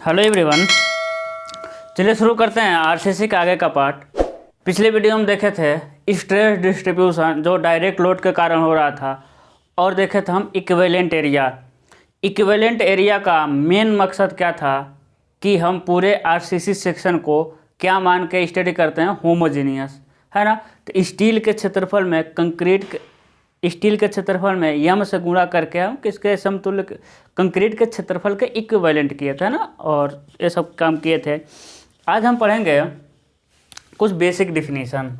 Hello everyone, चलिए शुरू करते हैं आरसीसी का आगे का पार्ट। पिछले वीडियो में देखे थे स्ट्रेस डिस्ट्रीब्यूशन जो डायरेक्ट लोड के कारण हो रहा था, और देखे थे हम इक्विवेलेंट एरिया। इक्विवेलेंट एरिया का मेन मकसद क्या था कि हम पूरे आरसीसी सेक्शन को क्या मान के स्टडी करते हैं, होमोजीनियस, है ना। तो स्टील के क्षेत्रफल में स्टील के क्षेत्रफल में यम से गुणा करके हम किसके समतुल्य कंक्रीट के क्षेत्रफल के इक्विवेलेंट किए थे ना, और ये सब काम किए थे। आज हम पढ़ेंगे कुछ बेसिक डिफिनीशन।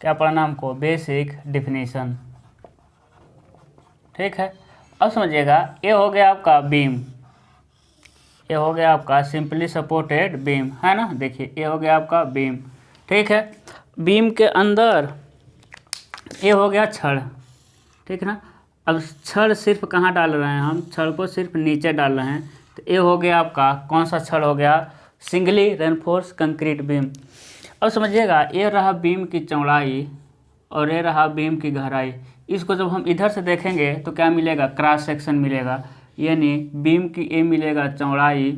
क्या पढ़ना हमको? बेसिक डिफिनीशन, ठीक है। अब समझिएगा, ये हो गया आपका बीम, ये हो गया आपका सिंपली सपोर्टेड बीम, है ना। देखिए ये हो गया आपका बीम, ठीक है। बीम के अंदर ये हो गया छड़, ठीक है ना। अब छड़ सिर्फ कहाँ डाल रहे हैं हम? छड़ को सिर्फ नीचे डाल रहे हैं। तो ये हो गया आपका कौन सा छड़ हो गया? Singly reinforce concrete beam. अब समझिएगा, ये रहा बीम की चौड़ाई और ये रहा बीम की गहराई। इसको जब हम इधर से देखेंगे तो क्या मिलेगा? क्रॉस सेक्शन मिलेगा, यानी बीम की ये मिलेगा चौड़ाई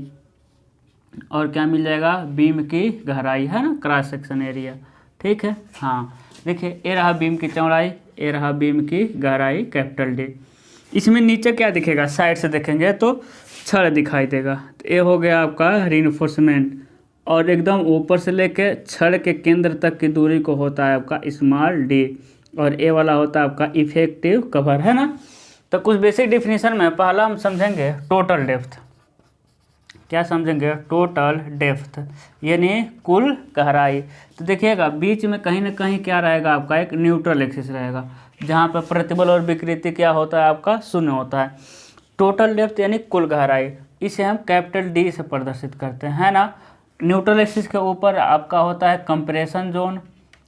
और क्या मिलेगा? बीम की गहराई, है ना, क्रॉस सेक्शन एरिया, ठीक है। हाँ देखिए, ये रहा बीम की चौड़ाई, ये रहा बीम की गहराई, कैपिटल डी। इसमें नीचे क्या दिखेगा? साइड से देखेंगे तो छड़ दिखाई देगा। तो ये हो गया आपका रीइंफोर्समेंट, और एकदम ऊपर से लेके छड़ के केंद्र तक की दूरी को होता है आपका स्मॉल डी, और ये वाला होता है आपका इफेक्टिव कवर, है ना। तो कुछ बेसिक डिफिनीशन में पहला हम समझेंगे टोटल डेप्थ। क्या समझेंगे? टोटल डेप्थ यानी कुल गहराई। तो देखिएगा, बीच में कहीं ना कहीं क्या रहेगा आपका? एक न्यूट्रल एक्सिस रहेगा, जहाँ पर प्रतिबल और विकृति क्या होता है आपका? शून्य होता है। टोटल डेप्थ यानी कुल गहराई, इसे हम कैपिटल डी से प्रदर्शित करते हैं, है ना। न्यूट्रल एक्सिस के ऊपर आपका होता है कंप्रेशन जोन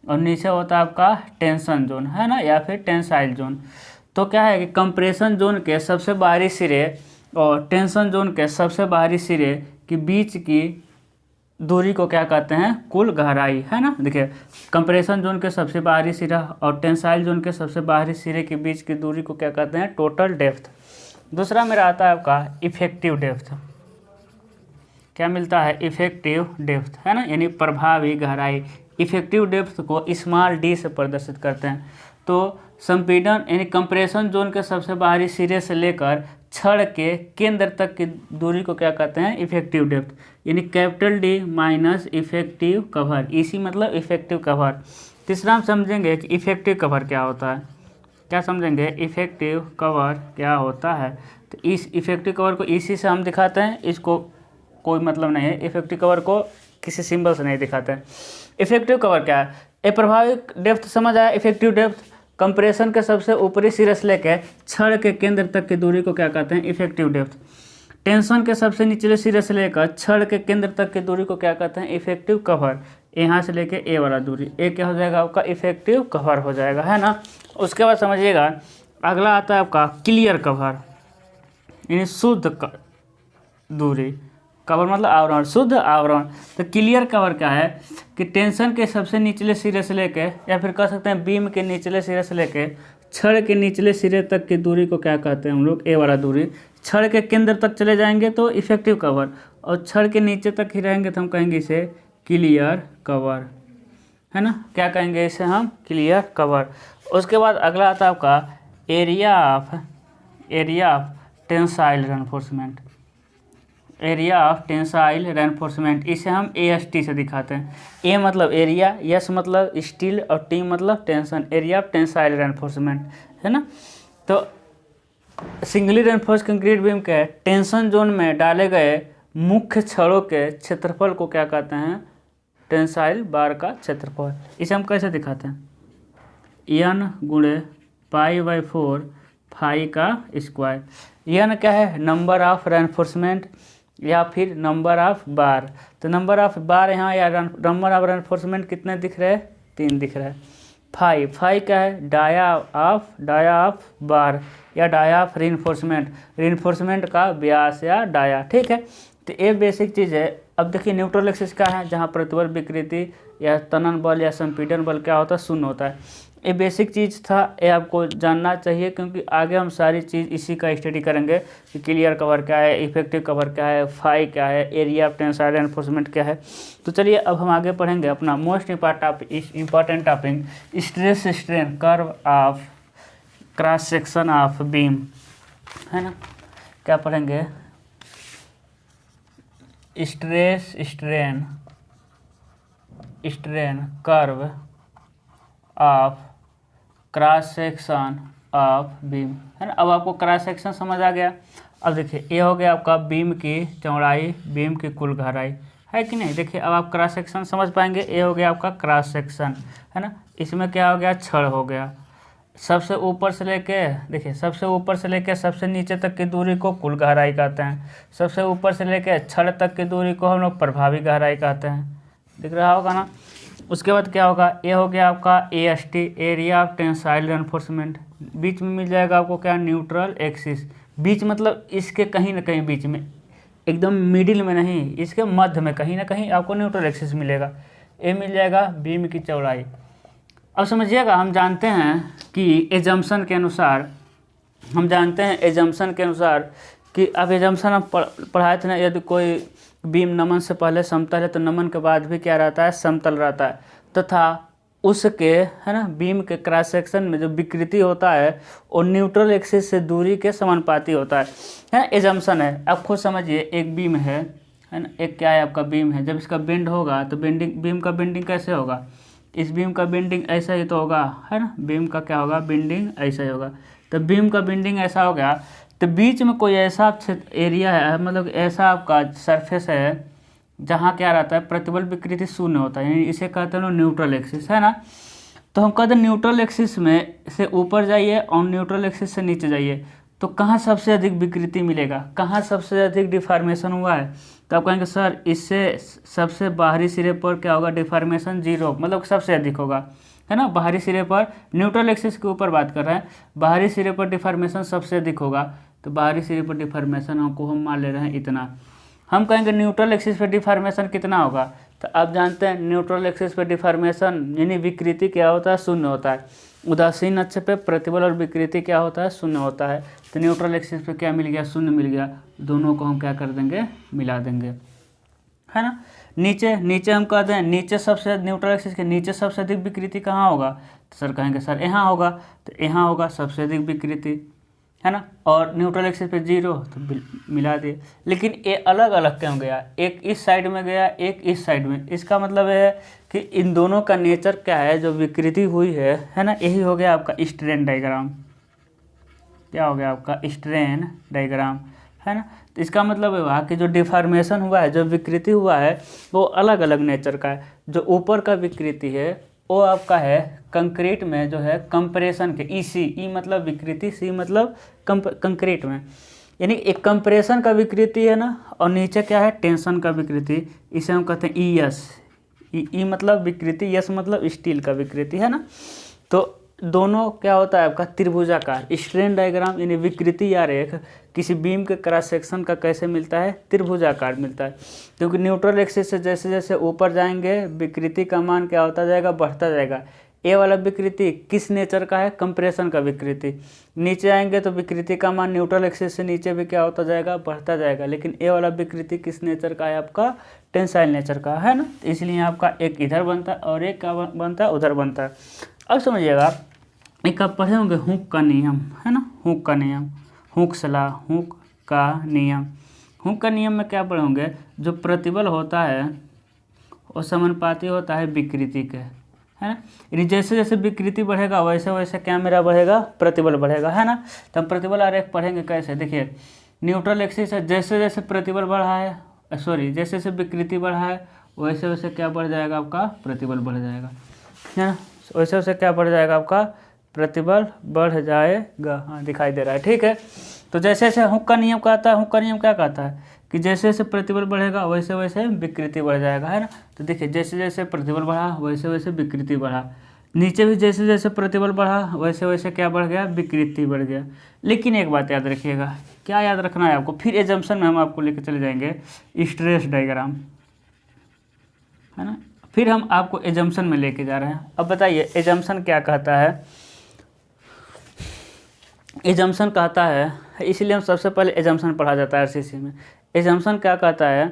और नीचे होता है आपका टेंशन जोन, है ना, या फिर टेंसाइल जोन। तो क्या है कि कंप्रेशन जोन के सबसे बाहरी सिरे और टेंशन जोन के सबसे बाहरी सिरे के बीच की दूरी को क्या कहते हैं? कुल गहराई, है ना। देखिए, कंप्रेशन जोन के सबसे बाहरी सिरा और टेंसाइल जोन के सबसे बाहरी सिरे के बीच की दूरी को क्या कहते हैं? Total depth. दूसरा मेरा आता है आपका इफेक्टिव डेप्थ। क्या मिलता है? इफेक्टिव डेप्थ, है ना, यानी प्रभावी गहराई। इफेक्टिव डेप्थ को स्मॉल डी से प्रदर्शित करते हैं। तो संपीड़न यानी कंप्रेशन जोन के सबसे बाहरी सिरे से लेकर छड़ के केंद्र तक की दूरी को क्या कहते हैं? इफेक्टिव डेप्थ, यानी capital D minus effective cover, इसी मतलब इफेक्टिव कवर। तीसरा हम समझेंगे कि इफेक्टिव कवर क्या होता है। क्या समझेंगे? इफेक्टिव कवर क्या होता है। तो इस इफेक्टिव कवर को इसी से हम दिखाते हैं, इसको कोई मतलब नहीं है, इफेक्टिव कवर को किसी सिंबल से नहीं दिखाते हैं। इफेक्टिव कवर क्या है? ए प्रभावी डेप्थ समझ आया। इफेक्टिव डेप्थ कंप्रेशन के सबसे ऊपरी सिरे से लेकर छड़ के केंद्र तक की दूरी को क्या कहते हैं? Effective depth. टेंशन के सबसे निचले सिरे से लेकर छड़ के केंद्र तक की दूरी को क्या कहते हैं? Effective cover. यहाँ से लेके ए वाला दूरी, ए क्या हो जाएगा आपका? इफेक्टिव कवर हो जाएगा, है ना। उसके बाद समझिएगा, अगला आता है आपका क्लियर कवर, यानी शुद्ध दूरी। कवर मतलब आवरण, शुद्ध आवरण। तो क्लियर कवर क्या है कि टेंशन के सबसे निचले सिरे से लेके, या फिर कह सकते हैं बीम के निचले सिरे से लेके छड़ के निचले सिरे तक की दूरी को क्या कहते हैं हम लोग? ए वाला दूरी। छड़ के केंद्र तक चले जाएंगे तो इफेक्टिव कवर, और छड़ के नीचे तक ही रहेंगे तो हम कहेंगे इसे क्लियर कवर, है ना। क्या कहेंगे इसे हम? Clear cover. उसके बाद अगला आता है आपका area of tensile reinforcement. Area of tensile reinforcement, इसे हम AST से दिखाते हैं। ए मतलब एरिया, यस मतलब स्टील और टी मतलब tension. Area of tensile reinforcement, है ना। तो सिंगली रेनफोर्स कंक्रीट बीम के टेंशन जोन में डाले गए मुख्य छड़ों के क्षेत्रफल को क्या कहते हैं? टेंसाइल बार का क्षेत्रफल। इसे हम कैसे दिखाते हैं? n गुणे π/4 फाई का स्क्वायर। n क्या है? नंबर ऑफ रेनफोर्समेंट या फिर नंबर ऑफ बार। तो नंबर ऑफ बार यहाँ या नंबर ऑफ रेनफोर्समेंट कितने दिख रहे हैं? 3 दिख रहा है। फाई क्या है? डाया ऑफ बार या डाया ऑफ रीइंफोर्समेंट का व्यास या डाया, ठीक है। तो ये बेसिक चीज़ है। अब देखिए, न्यूट्रल एक्सिस क्या है? जहाँ प्रतिबल विकृति या तनन बल या संपीड़न बल क्या होता है? शून्य होता है। ये बेसिक चीज़ था, ये आपको जानना चाहिए क्योंकि आगे हम सारी चीज़ इसी का स्टडी करेंगे कि क्लियर कवर क्या है, इफेक्टिव कवर क्या है, फाई क्या है, एरिया ऑफ टेंसाइल एनफोर्समेंट क्या है। तो चलिए अब हम आगे पढ़ेंगे अपना most important topic stress strain curve of cross section of beam, है ना। क्या पढ़ेंगे? Stress strain curve of cross section of beam, है ना। अब आपको क्रॉस सेक्शन समझ आ गया। अब देखिए ये हो गया आपका बीम की चौड़ाई, बीम की कुल गहराई, है कि नहीं। देखिए अब आप क्रॉस सेक्शन समझ पाएंगे। ये हो गया आपका क्रॉस सेक्शन, है ना। इसमें क्या हो गया? छड़ हो गया। सबसे ऊपर से लेके देखिए सबसे ऊपर से लेके सबसे नीचे तक की दूरी को कुल गहराई कहते हैं। सबसे ऊपर से लेके छड़ तक की दूरी को हम लोग प्रभावी गहराई कहते हैं। दिख रहा होगा ना। उसके बाद क्या होगा? ये हो गया आपका AST area of tensile enforcement. बीच में मिल जाएगा आपको क्या? Neutral axis. बीच मतलब इसके कहीं ना कहीं बीच में, एकदम मिडिल में नहीं, इसके मध्य में कहीं ना कहीं आपको न्यूट्रल एक्सिस मिलेगा। ये मिल जाएगा बीम की चौड़ाई। अब समझिएगा, हम जानते हैं कि एजम्पशन के अनुसार, कि अब एजम्पशन हम पढ़ाए थे ना, यदि कोई बीम नमन से पहले समतल है तो नमन के बाद भी क्या रहता है? समतल रहता है। तथा उसके, है ना, बीम के क्रॉस सेक्शन में जो विकृति होता है वो न्यूट्रल एक्सिस से दूरी के समानुपाती होता है ना। एजम्पशन है। अब खुद समझिए, एक बीम है ना, एक क्या है आपका बीम है। जब इसका बेंड होगा तो बीम का बेंडिंग कैसे होगा? इस बीम का बेंडिंग ऐसा ही तो होगा, है ना। बीम का क्या होगा? बेंडिंग ऐसा ही होगा। तो बीम का बेंडिंग ऐसा हो गया तो बीच में कोई ऐसा एरिया है, मतलब ऐसा आपका सरफेस है जहाँ क्या रहता है? प्रतिबल विकृति शून्य होता है, यानी इसे कहते हैं न्यूट्रल एक्सिस, है ना। तो हम कहते हैं न्यूट्रल एक्सिस में से ऊपर जाइए और न्यूट्रल एक्सिस से नीचे जाइए तो कहाँ सबसे अधिक विकृति मिलेगा? कहाँ सबसे अधिक डिफॉर्मेशन हुआ है? तो आप कहेंगे सर इससे सबसे बाहरी सिरे पर क्या होगा? डिफॉर्मेशन 0, मतलब सबसे अधिक होगा, है ना। बाहरी सिरे पर, न्यूट्रल एक्सिस के ऊपर बात कर रहे हैं, बाहरी सिरे पर डिफॉर्मेशन सबसे अधिक होगा। तो बाहरी सिरे पर डिफॉर्मेशन हमको हम मान ले रहे हैं इतना। हम कहेंगे न्यूट्रल एक्सिस पर डिफॉर्मेशन कितना होगा? तो आप जानते हैं न्यूट्रल एक्सिस पर डिफॉर्मेशन यानी विकृति क्या होता है? शून्य होता है। उदासीन अक्ष पे प्रतिबल और विकृति क्या होता है? शून्य होता है। तो न्यूट्रल एक्सिस पे क्या मिल गया? शून्य मिल गया। दोनों को हम क्या कर देंगे? मिला देंगे, है ना। नीचे हम कहते हैं नीचे सबसे, न्यूट्रल एक्सिस के नीचे सबसे अधिक विकृति कहाँ होगा? तो सर कहेंगे सर यहाँ होगा। तो यहाँ होगा सबसे अधिक विकृति, है ना। और न्यूट्रल एक्सिस पे 0, तो मिला दिए। लेकिन ये अलग अलग क्यों गया? एक इस साइड में गया, एक इस साइड में। इसका मतलब है कि इन दोनों का नेचर क्या है? जो विकृति हुई है ना। यही हो गया आपका स्ट्रेन डायग्राम। क्या हो गया आपका? स्ट्रेन डायग्राम, है ना। तो इसका मतलब हुआ कि जो डिफॉर्मेशन हुआ है, जो विकृति हुआ है, वो अलग अलग नेचर का है। जो ऊपर का विकृति है वो आपका है कंक्रीट में, जो है कंप्रेशन के, ई मतलब विकृति, सी मतलब कंक्रीट में, यानी एक कंप्रेशन का विकृति है ना। और नीचे क्या है? टेंशन का विकृति। इसे हम कहते हैं ES। ई मतलब विकृति, यस मतलब स्टील का विकृति, है ना। तो दोनों क्या होता है आपका? त्रिभुजाकार। स्ट्रेन डायग्राम यानी विकृति या रेख किसी बीम के क्रॉस सेक्शन का कैसे मिलता है? त्रिभुजाकार मिलता है। क्योंकि न्यूट्रल एक्सिस से जैसे जैसे ऊपर जाएंगे विकृति का मान क्या होता जाएगा? बढ़ता जाएगा। ए वाला विकृति किस नेचर का है? कंप्रेशन का विकृति। नीचे आएंगे तो विकृति का मान न्यूट्रल एक्सिस से नीचे भी क्या होता जाएगा? बढ़ता जाएगा। लेकिन ए वाला विकृति किस नेचर का है आपका? टेंसाइल नेचर का, है ना। इसलिए आपका एक इधर बनता है और एक क्या बनता है? उधर बनता है। अब समझिएगा, एक आप पढ़े होंगे हुक का नियम, है ना। हुक का नियम, हुक सलाह, हुक का नियम। हुक का नियम में क्या पढ़े होंगे? जो प्रतिबल होता है वो समानुपाती होता है विकृति के, है ना। यानी जैसे जैसे विकृति बढ़ेगा वैसे वैसे क्या मेरा बढ़ेगा? प्रतिबल बढ़ेगा, है ना। तो हम प्रतिबल आरेख पढ़ेंगे कैसे? देखिए न्यूट्रल एक्सिस है, जैसे जैसे प्रतिबल बढ़ा है, जैसे जैसे विकृति बढ़ा है वैसे वैसे क्या बढ़ जाएगा? आपका प्रतिबल बढ़ जाएगा, है ना। वैसे वैसे क्या बढ़ जाएगा? आपका प्रतिबल बढ़ जाएगा। हाँ, दिखाई दे रहा है, ठीक है। तो जैसे जैसे हुक का नियम कहता है, हुक का नियम क्या कहता है? कि जैसे जैसे प्रतिबल बढ़ेगा वैसे वैसे विकृति बढ़ जाएगा, है ना। तो देखिए जैसे जैसे प्रतिबल बढ़ा वैसे वैसे विकृति बढ़ा। नीचे भी जैसे जैसे प्रतिबल बढ़ा वैसे वैसे क्या बढ़ गया? विकृति बढ़ गया। लेकिन एक बात याद रखिएगा, क्या याद रखना है आपको? फिर एजम्पशन में हम आपको लेकर चले जाएंगे स्ट्रेस डायग्राम, है ना। फिर हम आपको एजम्पशन में लेके जा रहे हैं। अब बताइए एजम्पशन क्या कहता है। एजम्पशन कहता है, इसलिए हम सबसे पहले एजम्पशन पढ़ा जाता है आरसीसी में। एजम्पशन क्या कहता है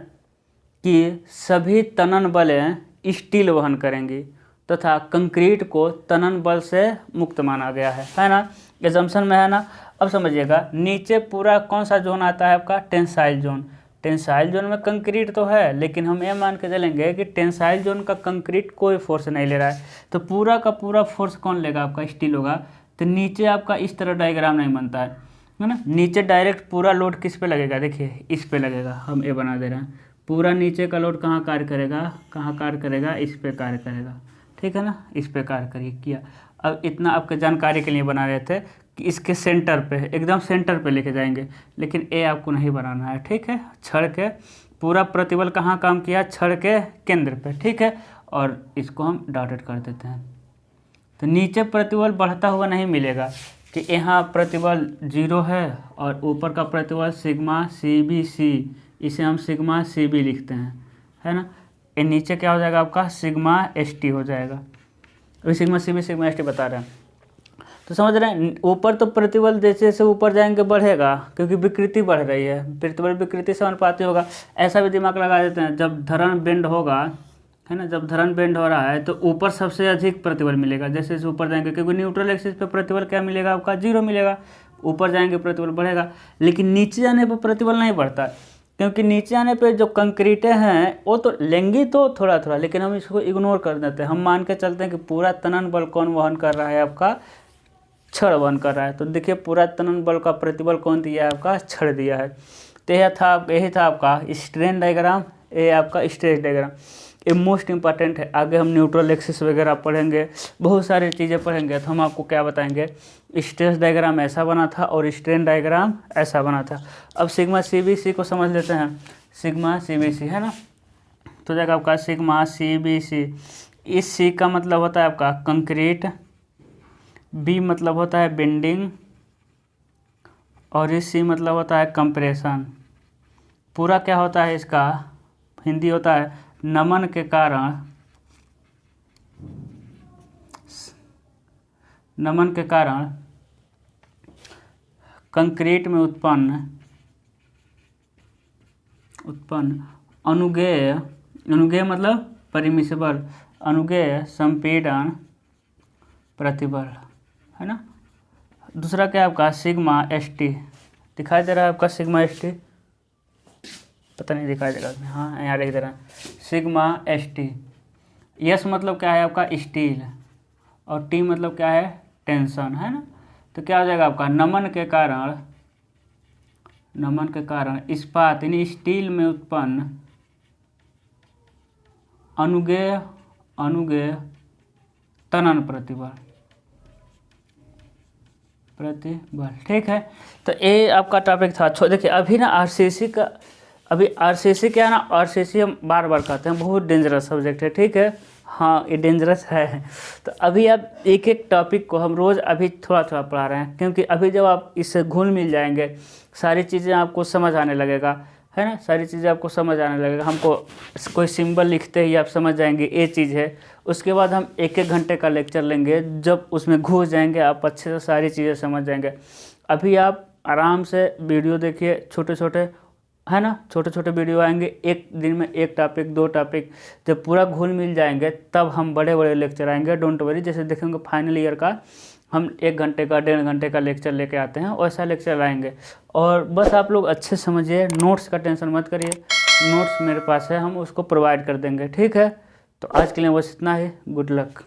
कि सभी तनन बलें स्टील वहन करेंगी तथा कंक्रीट को तनन बल से मुक्त माना गया है ना। एजम्पशन में है ना। अब समझिएगा नीचे पूरा कौन सा जोन आता है आपका, टेंसाइल जोन। टेंसाइल जोन में कंक्रीट तो है, लेकिन हम ये मान के चलेंगे कि टेंसाइल जोन का कंक्रीट कोई फोर्स नहीं ले रहा है, तो पूरा का पूरा फोर्स कौन लेगा, आपका स्टील होगा। तो नीचे आपका इस तरह डायग्राम नहीं बनता है ना। नीचे डायरेक्ट पूरा लोड किस पे लगेगा, देखिए इस पे लगेगा। हम ये बना दे रहे हैं, पूरा नीचे का लोड कहाँ कार्य करेगा, कहाँ कार्य करेगा, इस पे कार्य करेगा, ठीक है ना। इस पे कार्य करिए किया। अब इतना आपके जानकारी के लिए बना रहे थे कि इसके सेंटर पे, एकदम सेंटर पे लेके जाएंगे, लेकिन ये आपको नहीं बनाना है, ठीक है। छड़ के पूरा प्रतिबल कहाँ काम किया, छड़ के केंद्र पे, ठीक है। और इसको हम डॉटेड कर देते हैं। तो नीचे प्रतिबल बढ़ता हुआ नहीं मिलेगा कि यहाँ प्रतिबल 0 है और ऊपर का प्रतिबल सिग्मा CBC, इसे हम सिग्मा CB लिखते हैं, है ना। ये नीचे क्या हो जाएगा आपका, सिग्मा ST हो जाएगा। अभी सिग्मा CB सिग्मा ST बता रहे हैं, तो समझ रहे हैं। ऊपर तो प्रतिबल जैसे जैसे ऊपर जाएंगे बढ़ेगा, क्योंकि विकृति बढ़ रही है, प्रतिबल विकृति से अनुपाती होगा। ऐसा भी दिमाग लगा देते हैं, जब धरण बेंड होगा, है ना, जब धरण बेंड हो रहा है तो ऊपर सबसे अधिक प्रतिबल मिलेगा जैसे जैसे ऊपर जाएंगे, क्योंकि न्यूट्रल एक्सिस पे प्रतिबल क्या मिलेगा आपका, 0 मिलेगा। ऊपर जाएंगे प्रतिबल बढ़ेगा, लेकिन नीचे जाने पर प्रतिबल नहीं बढ़ता, क्योंकि नीचे आने पे जो कंक्रीटें हैं वो तो लेंगी तो थोड़ा थोड़ा, लेकिन हम इसको इग्नोर कर देते हैं। हम मान के चलते हैं कि पूरा तनन बल कौन वहन कर रहा है, आपका छड़ वहन कर रहा है। तो देखिए पूरा तनन बल का प्रतिबल कौन दिया है, आपका छड़ दिया है। तो यही था आपका स्ट्रेन डायग्राम, ये आपका स्ट्रेस डायग्राम। ये मोस्ट इंपॉर्टेंट है। आगे हम न्यूट्रल एक्सिस वगैरह पढ़ेंगे, बहुत सारी चीज़ें पढ़ेंगे, तो हम आपको क्या बताएंगे, स्ट्रेस डायग्राम ऐसा बना था और स्ट्रेन डायग्राम ऐसा बना था। अब सिग्मा CBC को समझ लेते हैं। सिग्मा CBC है ना, तो जाएगा आपका सिग्मा CBC। इस C का मतलब होता है आपका कंक्रीट, B मतलब होता है बेंडिंग, और इस C मतलब होता है कंप्रेशन। पूरा क्या होता है इसका हिंदी होता है नमन के कारण कंक्रीट में उत्पन्न अनुगेय मतलब परिमिसिबल, अनुगेय संपीड़न प्रतिबल, है ना। दूसरा क्या है आपका सिग्मा ST, दिखाई दे रहा है आपका सिग्मा ST, पता नहीं दिखाई देगा, हाँ यहाँ लिख दे रहा है सिग्मा ST। S मतलब क्या है आपका स्टील, और T मतलब क्या है टेंशन, है ना। तो क्या हो जाएगा आपका नमन के कारण इस्पात यानी स्टील में उत्पन्न अनुगेय तनन प्रतिबल, ठीक है। तो ये आपका टॉपिक था। देखिए अभी ना आरसीसी क्या है ना, आरसीसी हम बार बार कहते हैं बहुत डेंजरस सब्जेक्ट है, ठीक है। हाँ ये डेंजरस है। तो अभी आप एक एक टॉपिक को हम रोज़ अभी थोड़ा थोड़ा पढ़ा रहे हैं, क्योंकि अभी जब आप इससे घुल मिल जाएंगे सारी चीज़ें आपको समझ आने लगेगा, है ना। सारी चीज़ें आपको समझ आने लगेगा। हमको कोई सिंबल लिखते ही आप समझ जाएंगे ये चीज़ है। उसके बाद हम 1-1 घंटे का लेक्चर लेंगे, जब उसमें घुस जाएंगे आप अच्छे से सारी चीज़ें समझ जाएंगे। अभी आप आराम से वीडियो देखिए, छोटे छोटे, है ना, छोटे छोटे वीडियो आएंगे, एक दिन में 1 टॉपिक 2 टॉपिक। जब पूरा घुल मिल जाएंगे तब हम बड़े बड़े लेक्चर आएंगे, डोंट वरी। जैसे देखेंगे फाइनल ईयर का हम 1 घंटे का 1.5 घंटे का लेक्चर लेके आते हैं, वैसा लेक्चर आएंगे। और बस आप लोग अच्छे समझिए, नोट्स का टेंशन मत करिए, नोट्स मेरे पास है, हम उसको प्रोवाइड कर देंगे, ठीक है। तो आज के लिए बस इतना ही। Good luck.